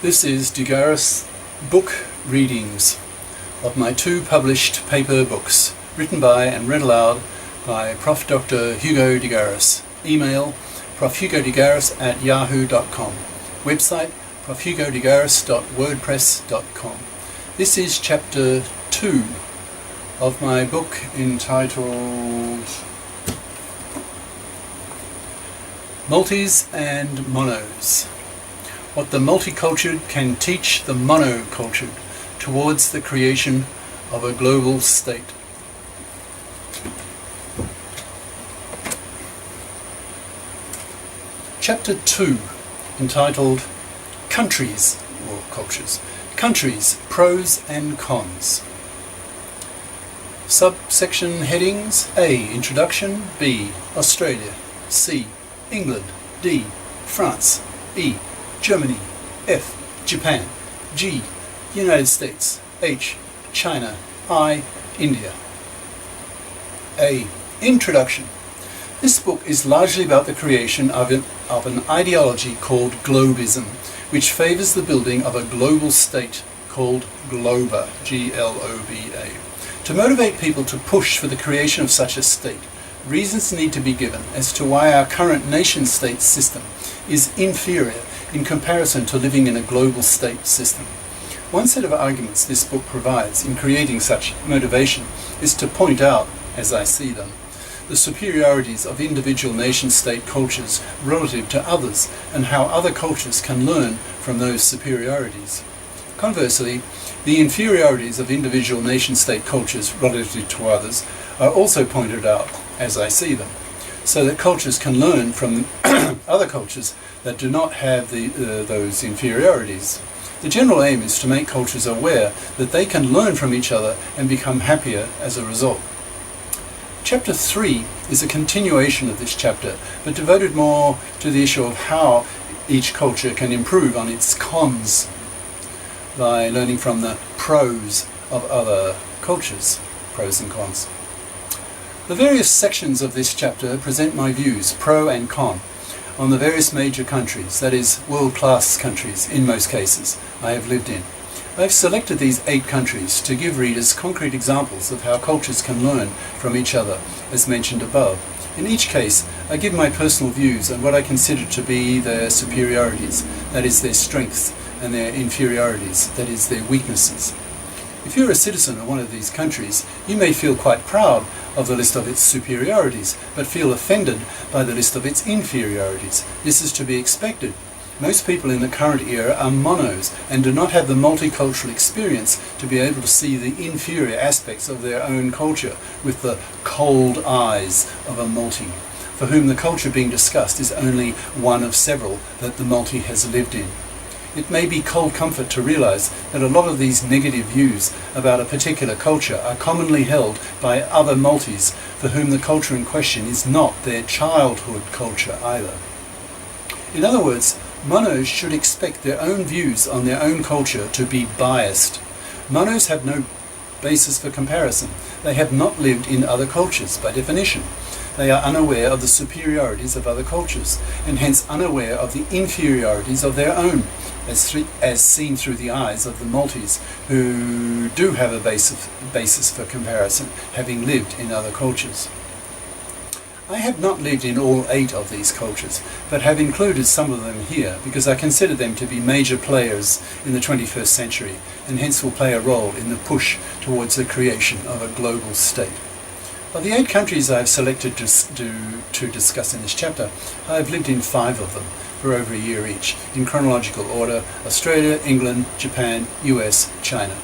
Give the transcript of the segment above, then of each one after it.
This is Garis book readings of my 2 published paper books, written by and read aloud by Prof. Dr. Hugo Garis. Email profhugodegaris@yahoo.com. Website profhugodegaris.wordpress.com. This is chapter 2 of my book entitled Multis and Monos. What the multicultured can teach the monocultured towards the creation of a global state. Chapter 2, entitled Countries or Cultures. Countries, Pros and Cons. Subsection headings: A. Introduction. B. Australia. C. England. D. France. E. Germany. F. Japan. G. United States. H. China. I. India. A. Introduction. This book is largely about the creation of an ideology called globism, which favours the building of a global state called Globa, G-L-O-B-A. To motivate people to push for the creation of such a state, reasons need to be given as to why our current nation-state system is inferior in comparison to living in a global state system. One set of arguments this book provides in creating such motivation is to point out, as I see them, the superiorities of individual nation-state cultures relative to others and how other cultures can learn from those superiorities. Conversely, the inferiorities of individual nation-state cultures relative to others are also pointed out, as I see them, so that cultures can learn from other cultures that do not have those inferiorities. The general aim is to make cultures aware that they can learn from each other and become happier as a result. Chapter 3 is a continuation of this chapter, but devoted more to the issue of how each culture can improve on its cons by learning from the pros of other cultures, pros and cons. The various sections of this chapter present my views, pro and con, on the various major countries, that is, world-class countries in most cases, I have lived in. I've selected these 8 countries to give readers concrete examples of how cultures can learn from each other, as mentioned above. In each case, I give my personal views on what I consider to be their superiorities, that is, their strengths, and their inferiorities, that is, their weaknesses. If you're a citizen of one of these countries, you may feel quite proud of the list of its superiorities, but feel offended by the list of its inferiorities. This is to be expected. Most people in the current era are monos and do not have the multicultural experience to be able to see the inferior aspects of their own culture with the cold eyes of a multi, for whom the culture being discussed is only one of several that the multi has lived in. It may be cold comfort to realize that a lot of these negative views about a particular culture are commonly held by other multis for whom the culture in question is not their childhood culture either. In other words, monos should expect their own views on their own culture to be biased. Monos have no basis for comparison. They have not lived in other cultures by definition. They are unaware of the superiorities of other cultures, and hence unaware of the inferiorities of their own, as seen through the eyes of the multis, who do have a basis for comparison, having lived in other cultures. I have not lived in all 8 of these cultures, but have included some of them here because I consider them to be major players in the 21st century, and hence will play a role in the push towards the creation of a global state. Of the 8 countries I have selected to discuss in this chapter, I have lived in 5 of them for over a year each, in chronological order: Australia, England, Japan, US, China.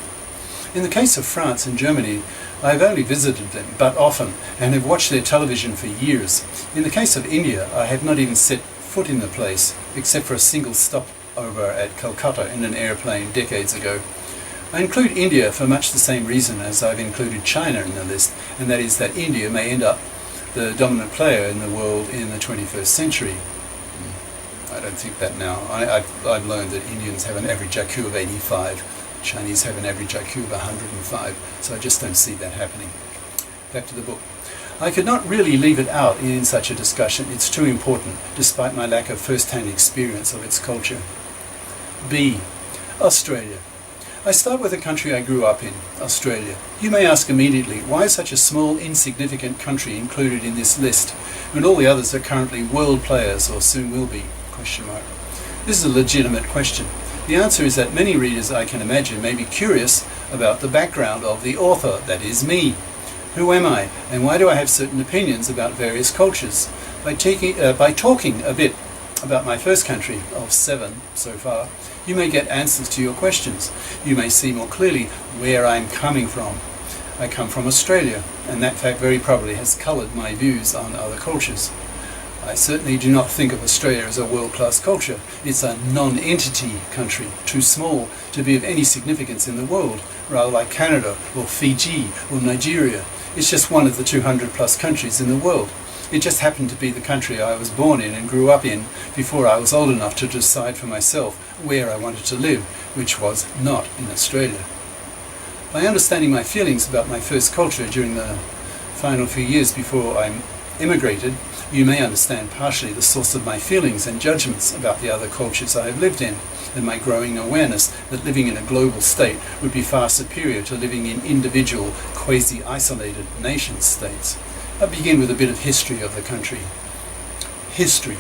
In the case of France and Germany, I have only visited them but often and have watched their television for years. In the case of India, I have not even set foot in the place, except for a single stopover at Calcutta in an airplane decades ago. I include India for much the same reason as I've included China in the list, and that is that India may end up the dominant player in the world in the 21st century. I don't think that now. I've learned that Indians have an average IQ of 85. Chinese have an average IQ of 105, so I just don't see that happening. Back to the book. I could not really leave it out in such a discussion. It's too important, despite my lack of first-hand experience of its culture. B. Australia. I start with the country I grew up in, Australia. You may ask immediately, why is such a small, insignificant country included in this list, when all the others are currently world players, or soon will be? This is a legitimate question. The answer is that many readers, I can imagine, may be curious about the background of the author, that is me. Who am I, and why do I have certain opinions about various cultures? By talking a bit about my first country, of 7 so far, you may get answers to your questions. You may see more clearly where I'm coming from. I come from Australia, and that fact very probably has coloured my views on other cultures. I certainly do not think of Australia as a world-class culture. It's a non-entity country, too small to be of any significance in the world, rather like Canada or Fiji or Nigeria. It's just one of the 200 plus countries in the world. It just happened to be the country I was born in and grew up in before I was old enough to decide for myself where I wanted to live, which was not in Australia. By understanding my feelings about my first culture during the final few years before I immigrated, you may understand partially the source of my feelings and judgments about the other cultures I have lived in, and my growing awareness that living in a global state would be far superior to living in individual, quasi-isolated nation-states. I begin with a bit of history of the country. History.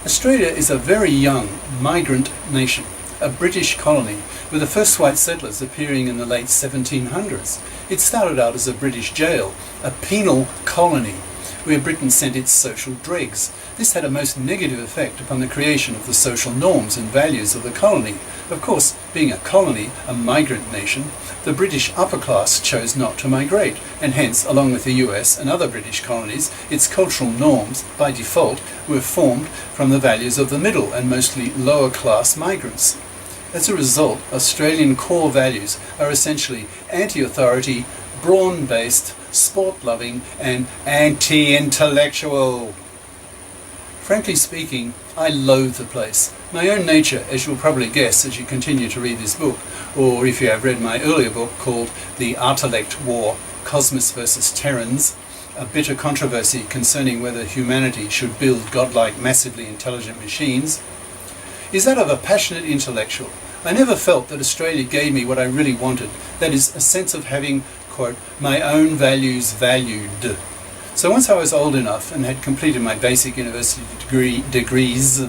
Australia is a very young migrant nation, a British colony, with the first white settlers appearing in the late 1700s. It started out as a British jail, a penal colony, where Britain sent its social dregs. This had a most negative effect upon the creation of the social norms and values of the colony. Of course, being a colony, a migrant nation, the British upper class chose not to migrate, and hence, along with the US and other British colonies, its cultural norms, by default, were formed from the values of the middle and mostly lower class migrants. As a result, Australian core values are essentially anti-authority, brawn-based, sport-loving, and anti-intellectual. Frankly speaking, I loathe the place. My own nature, as you'll probably guess as you continue to read this book, or if you have read my earlier book called The Artellect War, Cosmos versus Terrans, a bitter controversy concerning whether humanity should build godlike, massively intelligent machines, is that of a passionate intellectual. I never felt that Australia gave me what I really wanted, that is, a sense of having, quote, my own values valued. So once I was old enough and had completed my basic university degrees,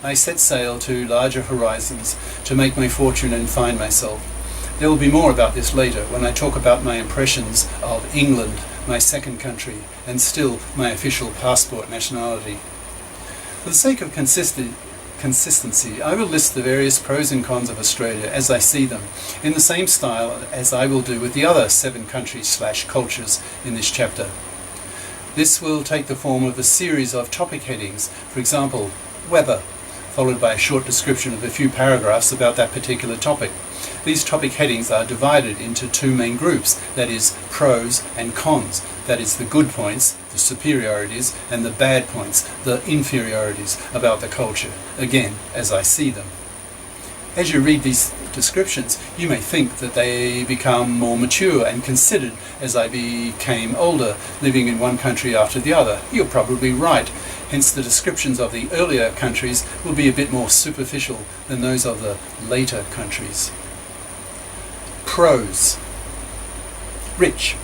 I set sail to larger horizons to make my fortune and find myself. There will be more about this later when I talk about my impressions of England, my second country, and still my official passport nationality. For the sake of consistency, I will list the various pros and cons of Australia as I see them, in the same style as I will do with the other 7 countries/cultures in this chapter. This will take the form of a series of topic headings, for example, weather, followed by a short description of a few paragraphs about that particular topic. These topic headings are divided into 2 main groups, that is, pros and cons, that is, the good points, the superiorities, and the bad points, the inferiorities about the culture, again, as I see them. As you read these descriptions, you may think that they become more mature and considered as I became older, living in one country after the other. You're probably right. Hence the descriptions of the earlier countries will be a bit more superficial than those of the later countries. Pros. Rich.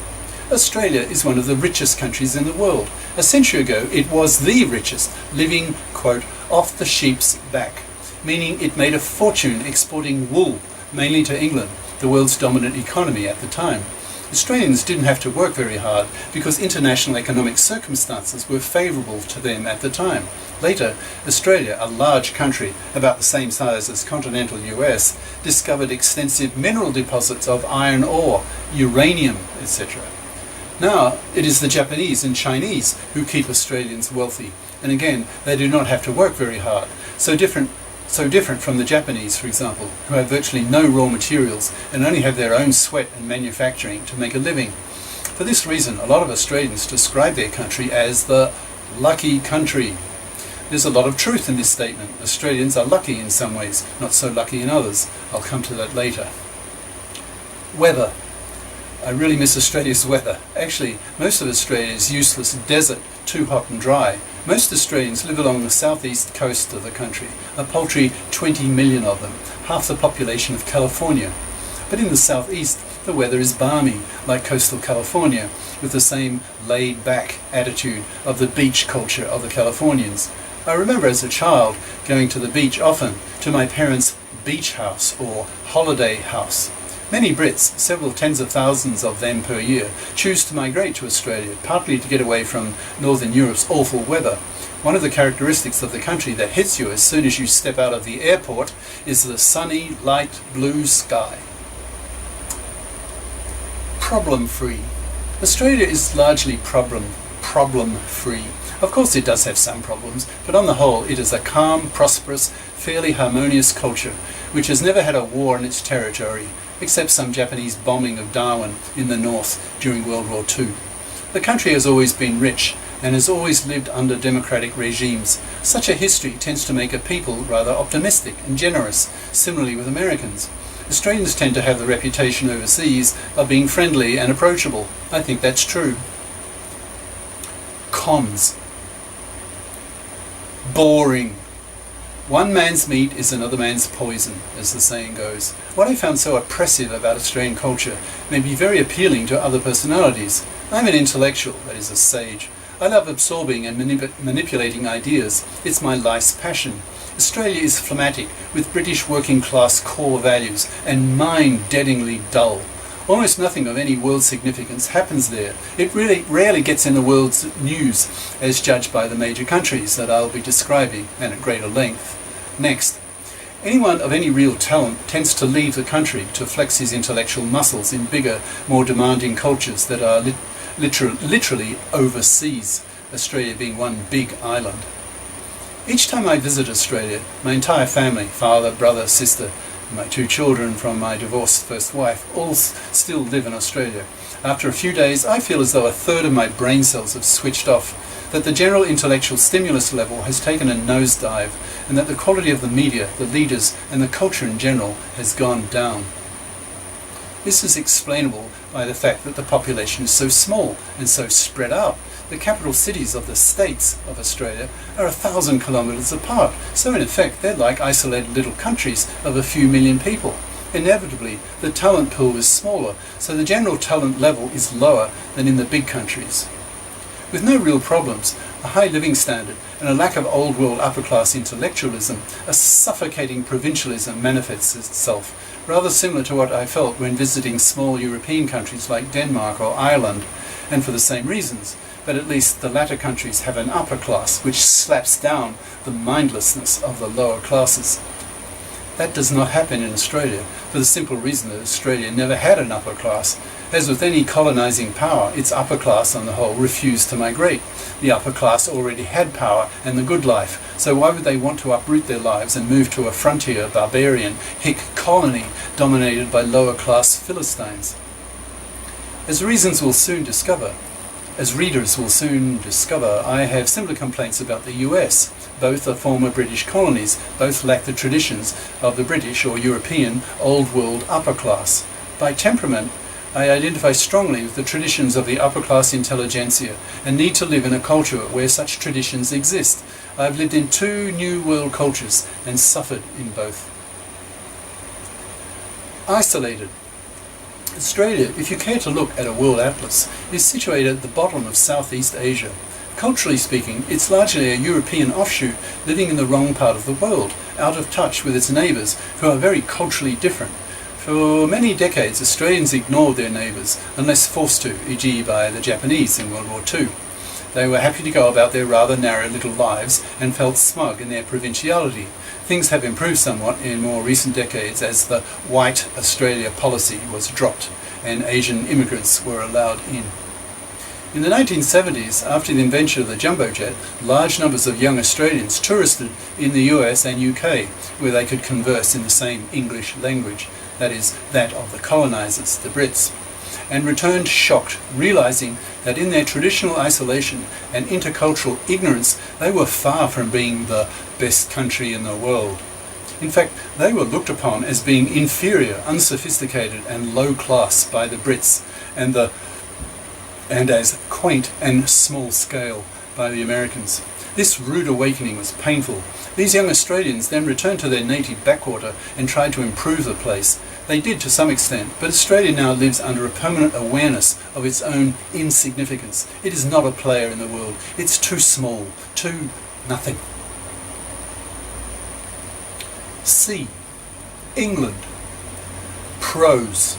Australia is one of the richest countries in the world. A century ago it was the richest, living, quote, off the sheep's back, meaning it made a fortune exporting wool, mainly to England, the world's dominant economy at the time. Australians didn't have to work very hard because international economic circumstances were favourable to them at the time. Later, Australia, a large country about the same size as continental US, discovered extensive mineral deposits of iron ore, uranium, etc. Now it is the Japanese and Chinese who keep Australians wealthy, and again, they do not have to work very hard. So different from the Japanese, for example, who have virtually no raw materials and only have their own sweat and manufacturing to make a living. For this reason, a lot of Australians describe their country as the lucky country. There's a lot of truth in this statement. Australians are lucky in some ways, not so lucky in others. I'll come to that later. Weather. I really miss Australia's weather. Actually, most of Australia is useless desert, too hot and dry. Most Australians live along the southeast coast of the country, a paltry 20 million of them, half the population of California. But in the southeast, the weather is balmy, like coastal California, with the same laid-back attitude of the beach culture of the Californians. I remember as a child going to the beach often, to my parents' beach house or holiday house. Many Brits, several tens of thousands of them per year, choose to migrate to Australia, partly to get away from Northern Europe's awful weather. One of the characteristics of the country that hits you as soon as you step out of the airport is the sunny, light blue sky. Problem-free. Australia is largely problem-free. Of course it does have some problems, but on the whole it is a calm, prosperous, fairly harmonious culture, which has never had a war on its territory, except some Japanese bombing of Darwin in the north during World War II. The country has always been rich, and has always lived under democratic regimes. Such a history tends to make a people rather optimistic and generous, similarly with Americans. Australians tend to have the reputation overseas of being friendly and approachable. I think that's true. Cons. Boring. One man's meat is another man's poison, as the saying goes. What I found so oppressive about Australian culture may be very appealing to other personalities. I'm an intellectual, that is a sage. I love absorbing and manipulating ideas. It's my life's passion. Australia is phlegmatic, with British working class core values, and mind-deadingly dull. Almost nothing of any world significance happens there. It really rarely gets in the world's news, as judged by the major countries that I'll be describing, and at greater length. Next, anyone of any real talent tends to leave the country to flex his intellectual muscles in bigger, more demanding cultures that are literally overseas, Australia being one big island. Each time I visit Australia, my entire family, father, brother, sister, and my 2 children from my divorced first wife, all still live in Australia. After a few days, I feel as though a third of my brain cells have switched off, that the general intellectual stimulus level has taken a nosedive, and that the quality of the media, the leaders, and the culture in general has gone down. This is explainable by the fact that the population is so small and so spread out. The capital cities of the states of Australia are 1,000 kilometres apart, so in effect they're like isolated little countries of a few million people. Inevitably, the talent pool is smaller, so the general talent level is lower than in the big countries. With no real problems, a high living standard, and a lack of old world upper class intellectualism, a suffocating provincialism manifests itself, rather similar to what I felt when visiting small European countries like Denmark or Ireland, and for the same reasons. But at least the latter countries have an upper class which slaps down the mindlessness of the lower classes. That does not happen in Australia, for the simple reason that Australia never had an upper class. As with any colonising power, its upper class on the whole refused to migrate. The upper class already had power and the good life, so why would they want to uproot their lives and move to a frontier, barbarian, hick colony dominated by lower class Philistines? As readers will soon discover, I have similar complaints about the US. Both are former British colonies. Both lack the traditions of the British or European Old World upper class. By temperament, I identify strongly with the traditions of the upper class intelligentsia and need to live in a culture where such traditions exist. I have lived in 2 New World cultures and suffered in both. Isolated. Australia, if you care to look at a world atlas, is situated at the bottom of Southeast Asia. Culturally speaking, it's largely a European offshoot living in the wrong part of the world, out of touch with its neighbours, who are very culturally different. For many decades, Australians ignored their neighbours, unless forced to, e.g. by the Japanese in World War II. They were happy to go about their rather narrow little lives and felt smug in their provinciality. Things have improved somewhat in more recent decades as the White Australia policy was dropped and Asian immigrants were allowed in. In the 1970s, after the invention of the jumbo jet, large numbers of young Australians touristed in the US and UK, where they could converse in the same English language, that is, that of the colonisers, the Brits, and returned shocked, realising that in their traditional isolation and intercultural ignorance, they were far from being the best country in the world. In fact, they were looked upon as being inferior, unsophisticated and low class by the Brits, and as quaint and small scale by the Americans. This rude awakening was painful. These young Australians then returned to their native backwater and tried to improve the place. They did to some extent, but Australia now lives under a permanent awareness of its own insignificance. It is not a player in the world. It's too small, too nothing. C. England. Pros.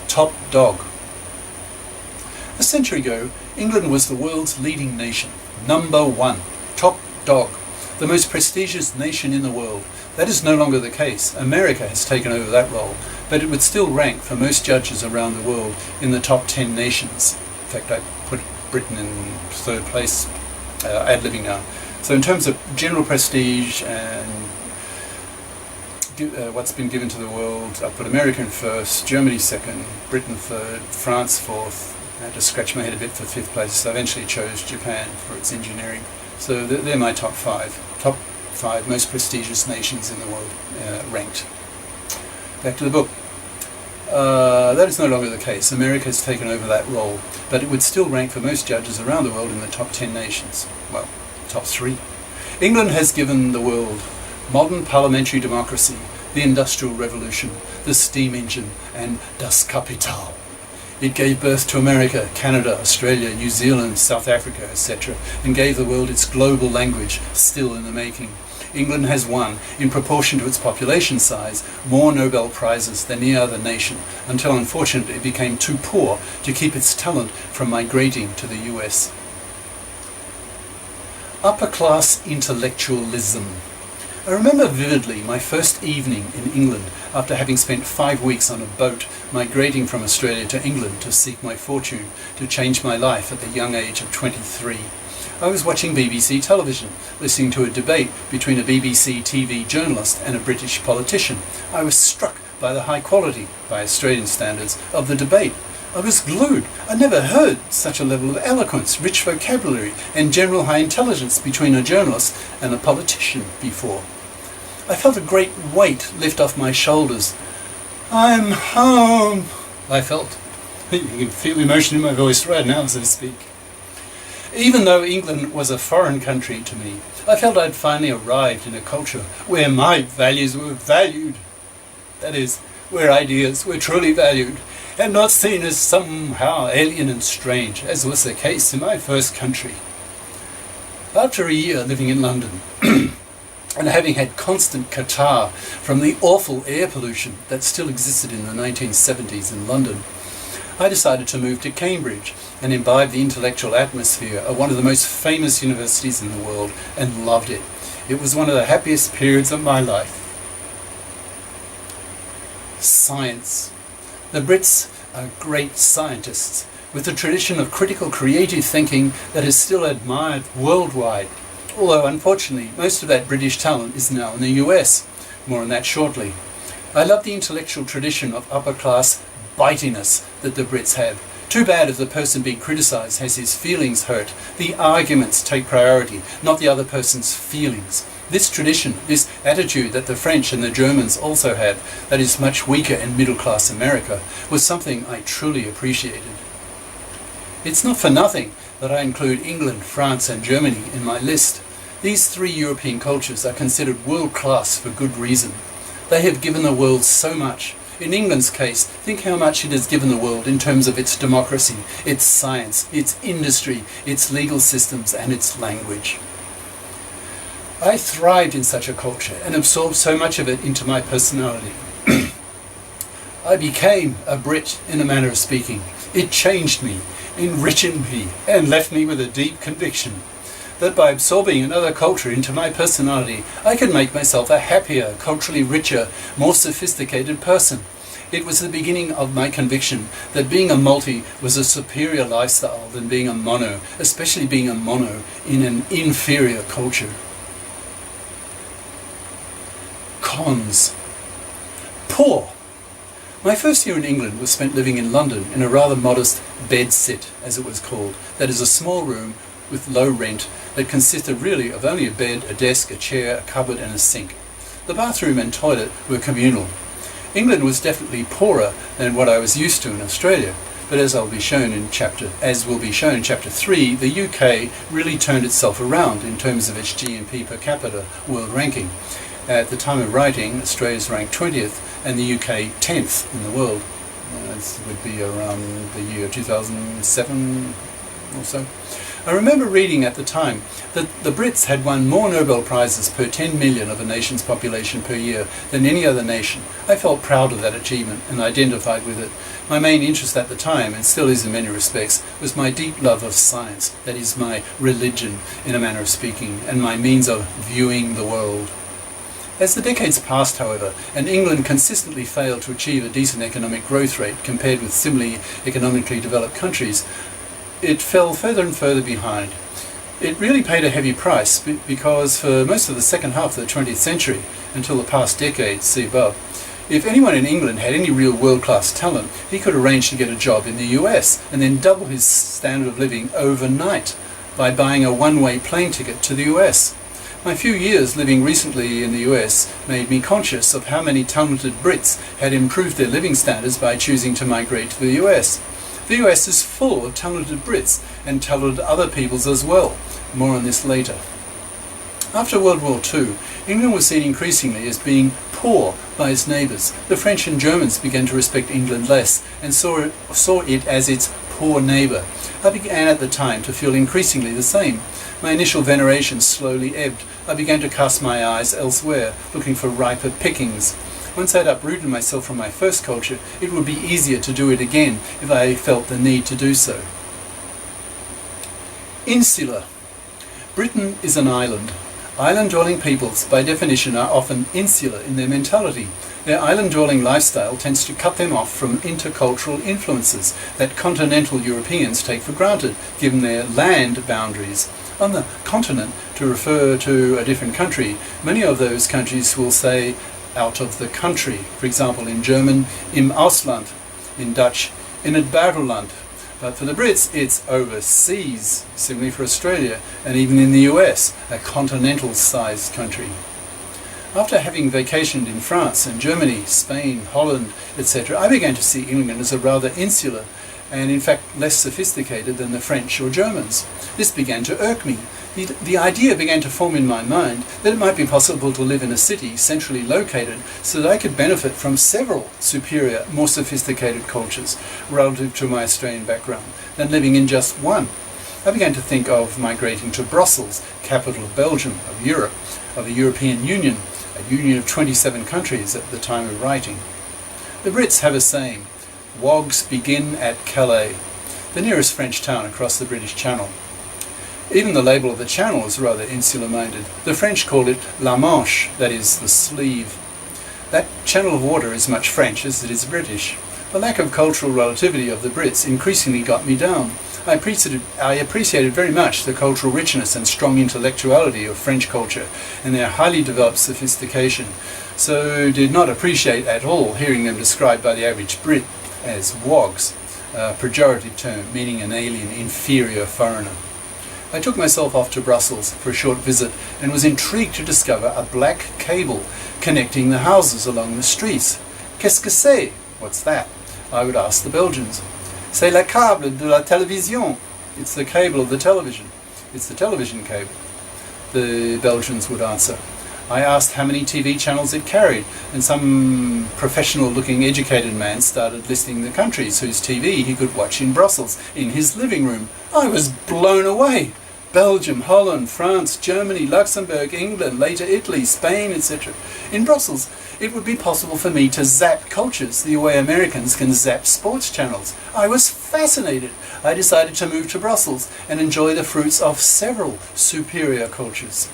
Top dog. A century ago, England was the world's leading nation. Number one. Top dog. The most prestigious nation in the world. That is no longer the case. America has taken over that role, but it would still rank for most judges around the world in the top 10 nations. In fact, I put Britain in third place, ad-libbing now. So in terms of general prestige and what's been given to the world, I put America in first, Germany second, Britain third, France fourth. I had to scratch my head a bit for fifth place, so I eventually chose Japan for its engineering. So they're my top five. Top five most prestigious nations in the world ranked. Back to the book. That is no longer the case. America has taken over that role, but it would still rank for most judges around the world in the top 10 nations. Well, top 3. England has given the world modern parliamentary democracy, the Industrial Revolution, the steam engine, and Das Kapital. It gave birth to America, Canada, Australia, New Zealand, South Africa, etc., and gave the world its global language, still in the making. England has won, in proportion to its population size, more Nobel Prizes than any other nation, until unfortunately it became too poor to keep its talent from migrating to the US. Upper-class intellectualism. I remember vividly my first evening in England after having spent 5 weeks on a boat migrating from Australia to England to seek my fortune, to change my life at the young age of 23. I was watching BBC television, listening to a debate between a BBC TV journalist and a British politician. I was struck by the high quality, by Australian standards, of the debate. I was glued. I never heard such a level of eloquence, rich vocabulary, and general high intelligence between a journalist and a politician before. I felt a great weight lift off my shoulders. I'm home, I felt. You can feel the emotion in my voice right now as I speak. Even though England was a foreign country to me, I felt I'd finally arrived in a culture where my values were valued. That is, where ideas were truly valued, and not seen as somehow alien and strange, as was the case in my first country. After a year living in London, and having had constant catarrh from the awful air pollution that still existed in the 1970s in London, I decided to move to Cambridge and imbibe the intellectual atmosphere of one of the most famous universities in the world, and loved it. It was one of the happiest periods of my life. Science. The Brits are great scientists, with a tradition of critical creative thinking that is still admired worldwide. Although unfortunately most of that British talent is now in the US. More on that shortly. I love the intellectual tradition of upper class bitiness that the Brits have. Too bad if the person being criticised has his feelings hurt. The arguments take priority, not the other person's feelings. This tradition, this attitude that the French and the Germans also had, that is much weaker in middle-class America, was something I truly appreciated. It's not for nothing that I include England, France and Germany in my list. These three European cultures are considered world-class for good reason. They have given the world so much. In England's case, think how much it has given the world in terms of its democracy, its science, its industry, its legal systems and its language. I thrived in such a culture and absorbed so much of it into my personality. I became a Brit, in a manner of speaking. It changed me, enriched me, and left me with a deep conviction that by absorbing another culture into my personality, I could make myself a happier, culturally richer, more sophisticated person. It was the beginning of my conviction that being a multi was a superior lifestyle than being a mono, especially being a mono in an inferior culture. Cons. Poor. My first year in England was spent living in London in a rather modest bed-sit, as it was called. That is a small room with low rent that consisted really of only a bed, a desk, a chair, a cupboard and a sink. The bathroom and toilet were communal. England was definitely poorer than what I was used to in Australia. But as will be shown in chapter 3, the UK really turned itself around in terms of its GNP per capita world ranking. At the time of writing, Australia's ranked 20th and the UK 10th in the world. This would be around the year 2007 or so. I remember reading at the time that the Brits had won more Nobel Prizes per 10 million of a nation's population per year than any other nation. I felt proud of that achievement and identified with it. My main interest at the time, and still is in many respects, was my deep love of science, that is my religion in a manner of speaking, and my means of viewing the world. As the decades passed, however, and England consistently failed to achieve a decent economic growth rate compared with similarly economically developed countries, it fell further and further behind. It really paid a heavy price because for most of the second half of the 20th century, until the past decade, see above, if anyone in England had any real world-class talent, he could arrange to get a job in the US and then double his standard of living overnight by buying a one-way plane ticket to the US. My few years living recently in the US made me conscious of how many talented Brits had improved their living standards by choosing to migrate to the US. The US is full of talented Brits and talented other peoples as well. More on this later. After World War II, England was seen increasingly as being poor by its neighbours. The French and Germans began to respect England less and saw it as its poor neighbour. I began at the time to feel increasingly the same. My initial veneration slowly ebbed. I began to cast my eyes elsewhere, looking for riper pickings. Once I'd uprooted myself from my first culture, it would be easier to do it again if I felt the need to do so. Insular. Britain is an island. Island-dwelling peoples, by definition, are often insular in their mentality. Their island-dwelling lifestyle tends to cut them off from intercultural influences that continental Europeans take for granted, given their land boundaries. On the continent, to refer to a different country, many of those countries will say out of the country. For example, in German, im Ausland, in Dutch, in het buitenland. But for the Brits, it's overseas, similarly for Australia, and even in the US, a continental-sized country. After having vacationed in France and Germany, Spain, Holland, etc., I began to see England as a rather insular and in fact less sophisticated than the French or Germans. This began to irk me. The idea began to form in my mind that it might be possible to live in a city centrally located so that I could benefit from several superior, more sophisticated cultures relative to my Australian background than living in just one. I began to think of migrating to Brussels, capital of Belgium, of Europe, of the European Union, a union of 27 countries at the time of writing. The Brits have a saying, "Wogs begin at Calais," the nearest French town across the British Channel. Even the label of the channel is rather insular-minded. The French call it La Manche, that is, the sleeve. That channel of water is much French as it is British. The lack of cultural relativity of the Brits increasingly got me down. I appreciated very much the cultural richness and strong intellectuality of French culture and their highly developed sophistication, so did not appreciate at all hearing them described by the average Brit as wogs, a pejorative term meaning an alien, inferior foreigner. I took myself off to Brussels for a short visit and was intrigued to discover a black cable connecting the houses along the streets. Qu'est-ce que c'est? What's that? I would ask the Belgians. C'est le câble de la télévision. It's the cable of the television. It's the television cable. The Belgians would answer. I asked how many TV channels it carried, and some professional-looking educated man started listing the countries whose TV he could watch in Brussels, in his living room. I was blown away. Belgium, Holland, France, Germany, Luxembourg, England, later Italy, Spain, etc. In Brussels, it would be possible for me to zap cultures the way Americans can zap sports channels. I was fascinated. I decided to move to Brussels and enjoy the fruits of several superior cultures.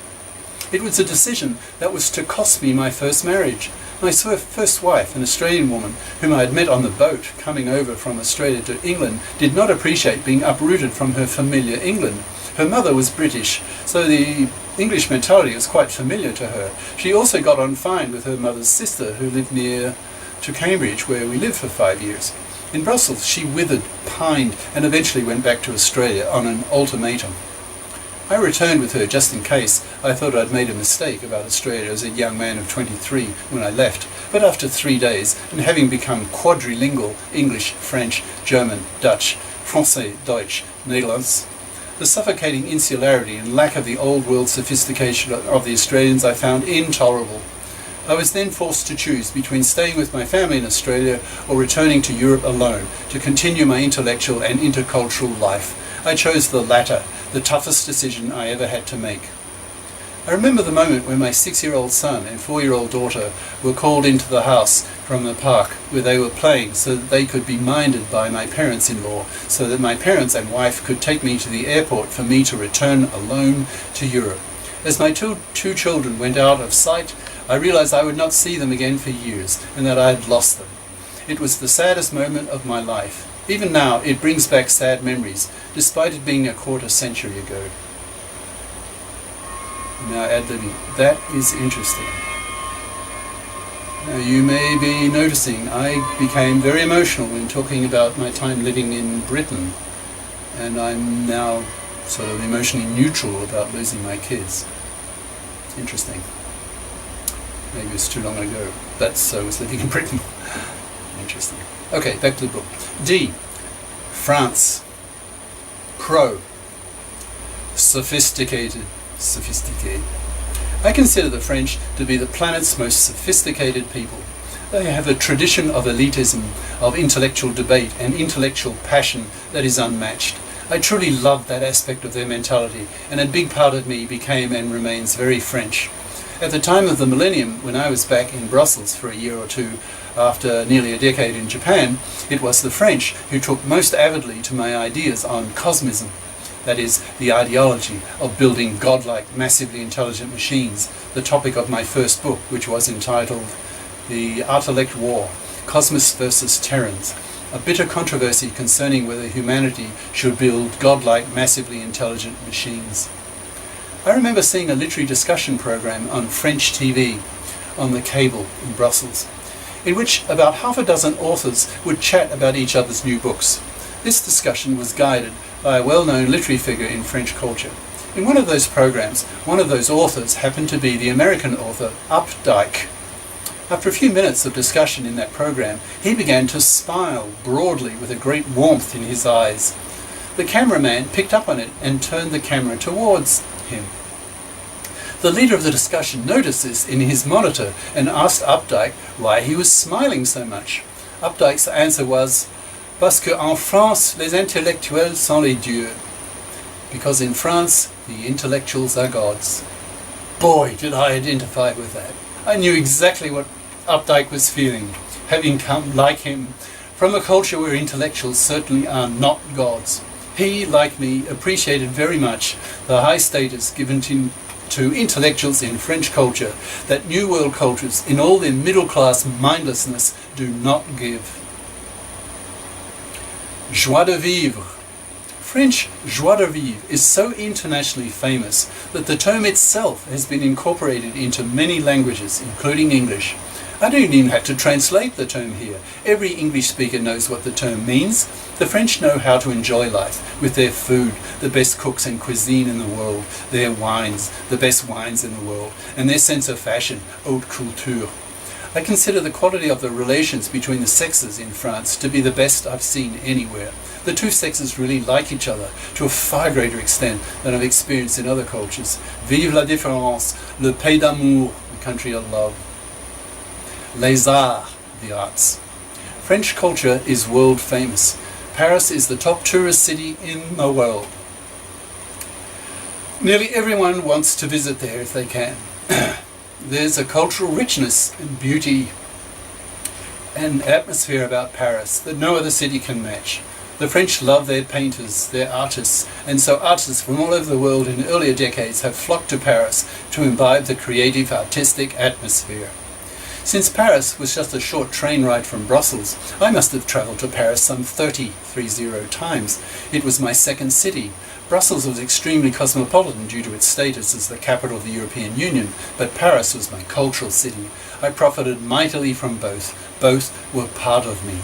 It was a decision that was to cost me my first marriage. My first wife, an Australian woman, whom I had met on the boat coming over from Australia to England, did not appreciate being uprooted from her familiar England. Her mother was British, so the English mentality was quite familiar to her. She also got on fine with her mother's sister, who lived near to Cambridge, where we lived for 5 years. In Brussels, she withered, pined, and eventually went back to Australia on an ultimatum. I returned with her just in case. I thought I'd made a mistake about Australia as a young man of 23 when I left, but after 3 days, and having become quadrilingual, English, French, German, Dutch, Français, Deutsch, Nederlands, the suffocating insularity and lack of the old world sophistication of the Australians I found intolerable. I was then forced to choose between staying with my family in Australia or returning to Europe alone to continue my intellectual and intercultural life. I chose the latter, the toughest decision I ever had to make. I remember the moment when my 6-year-old son and 4-year-old daughter were called into the house from the park where they were playing so that they could be minded by my parents-in-law, so that my parents and wife could take me to the airport for me to return alone to Europe. As my two children went out of sight, I realized I would not see them again for years and that I had lost them. It was the saddest moment of my life. Even now, it brings back sad memories, despite it being a quarter century ago. Now, ad-libbing. That is interesting. Now, you may be noticing I became very emotional when talking about my time living in Britain, and I'm now sort of emotionally neutral about losing my kids. Interesting. Maybe it's too long ago, but so was living in Britain. Interesting. Okay, back to the book. D. France. Pro. Sophisticated. Sophisticated. I consider the French to be the planet's most sophisticated people. They have a tradition of elitism, of intellectual debate and intellectual passion that is unmatched. I truly love that aspect of their mentality, and a big part of me became and remains very French. At the time of the millennium, when I was back in Brussels for a year or two after nearly a decade in Japan, it was the French who took most avidly to my ideas on cosmism. That is, the ideology of building godlike, massively intelligent machines, the topic of my first book, which was entitled The Intellect War, Cosmos versus Terrans, a bitter controversy concerning whether humanity should build godlike, massively intelligent machines. I remember seeing a literary discussion program on French TV on the cable in Brussels, in which about half a dozen authors would chat about each other's new books. This discussion was guided by a well-known literary figure in French culture. In one of those programs, one of those authors happened to be the American author Updike. After a few minutes of discussion in that program, he began to smile broadly with a great warmth in his eyes. The cameraman picked up on it and turned the camera towards him. The leader of the discussion noticed this in his monitor and asked Updike why he was smiling so much. Updike's answer was, "Parce que en France, les intellectuels sont les dieux." Because in France, the intellectuals are gods. Boy, did I identify with that. I knew exactly what Updike was feeling, having come, like him, from a culture where intellectuals certainly are not gods. He, like me, appreciated very much the high status given to intellectuals in French culture that New World cultures, in all their middle-class mindlessness, do not give. Joie de vivre. French joie de vivre is so internationally famous that the term itself has been incorporated into many languages, including English. I don't even have to translate the term here. Every English speaker knows what the term means. The French know how to enjoy life with their food, the best cooks and cuisine in the world, their wines, the best wines in the world, and their sense of fashion, haute couture. I consider the quality of the relations between the sexes in France to be the best I've seen anywhere. The two sexes really like each other to a far greater extent than I've experienced in other cultures. Vive la différence, le pays d'amour, the country of love. Les arts, the arts. French culture is world famous. Paris is the top tourist city in the world. Nearly everyone wants to visit there if they can. There's a cultural richness and beauty and atmosphere about Paris that no other city can match. The French love their painters, their artists, and so artists from all over the world in earlier decades have flocked to Paris to imbibe the creative, artistic atmosphere. Since Paris was just a short train ride from Brussels, I must have travelled to Paris some 30 times. It was my second city. Brussels was extremely cosmopolitan due to its status as the capital of the European Union, but Paris was my cultural city. I profited mightily from both. Both were part of me.